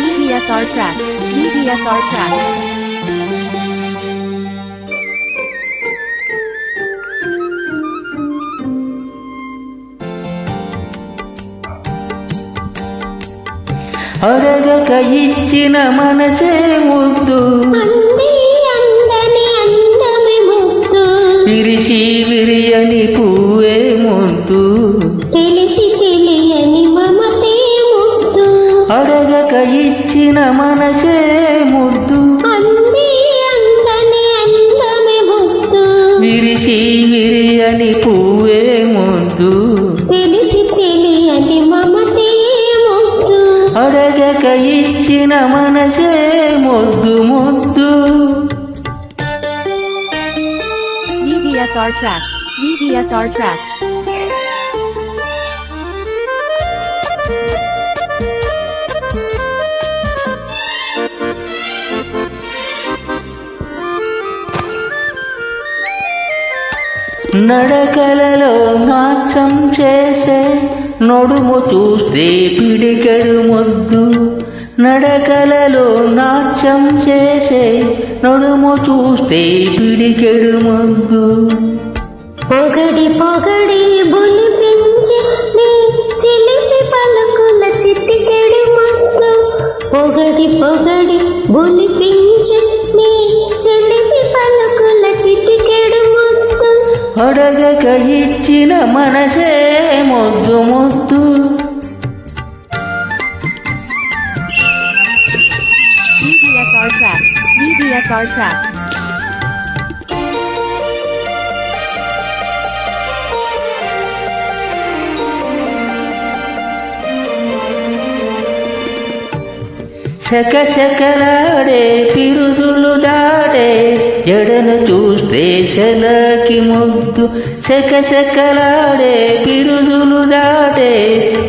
VDSR track. VDSR track. అడగక ఇచ్చిన మనసే ముద్దు, విరిసి విరియని పువ్వే ముద్దు, తెలిసి తెలియని మమతే ముద్దు. అడగక ఇచ్చిన మనసే ముద్దు, అంది అందని అందమే ముద్దు, విరిసి విరియని పువ్వే ముద్దు, తెలిసి తెలియని మమతే ముద్దు. అడగక ఇచ్చిన మనసే ముద్దు ముద్దు. VDSR track. VDSR track. నడకలలో నాట్యం చేసే నడుము చూస్తే పిడికెడు ముద్దు, నడకలలో నాట్యం చేసే నడుము చూస్తే పిడికెడు ముద్దు, పొగడి పొగడి బొలిపించి నీ చిలిపి పలుకుల చిటికెడు ముద్దు. పొగడి పొగడి బొలిపించి నీ చిలిపి పలుకుల చిటికెడు ముద్దు. అడగక ఇచ్చిన మనసే ముద్దు ముద్దు. VDSR track. VDSR track. శకశకలాడే పిరుదులు దాటే జడను చూస్తే శలకి ముద్దు, శకశకలాడే పిరుదులు దాటే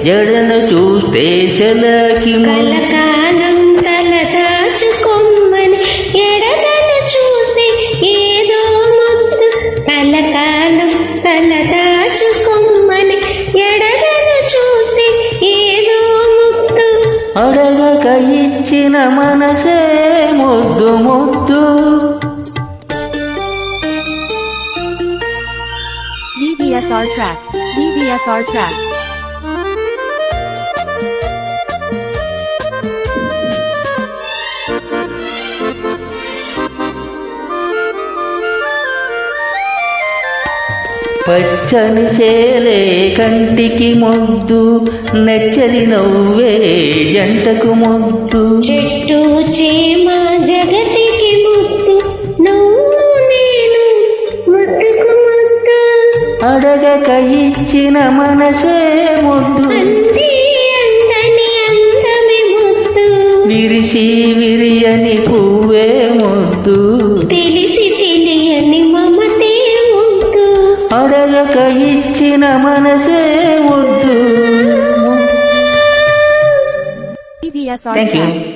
జడను చూస్తే శలకి ముద్దు, కలకాలం తల దాచుకొమ్మని ఎడగను చూస్తే ఏదో ముద్దు. కలకాలం తల దాచుకొమ్మని ఎడగను చూస్తే ఏదో ముద్దు. అడగక ఇచ్చిన మనసే ముద్దు ముద్దు. VDSR track. VDSR track. పచ్చని చేలే కంటికి ముద్దు, నెచ్చలి నవ్వే జంటకు ముద్దు, చెట్టు చేమ జగతికి ముద్దు, నువ్వు నేను ముద్దుకు ముద్దు. అడగక ఇచ్చిన మనసే ముద్దు, అంది అందని అందమే ముద్దు, విరిసి విరియని పువ్వే ముద్దు, తెలిసి తెలియని మమతే ముద్దు. అడగక ఇచ్చిన మనసే ముద్దు. VDSR Thank you. track.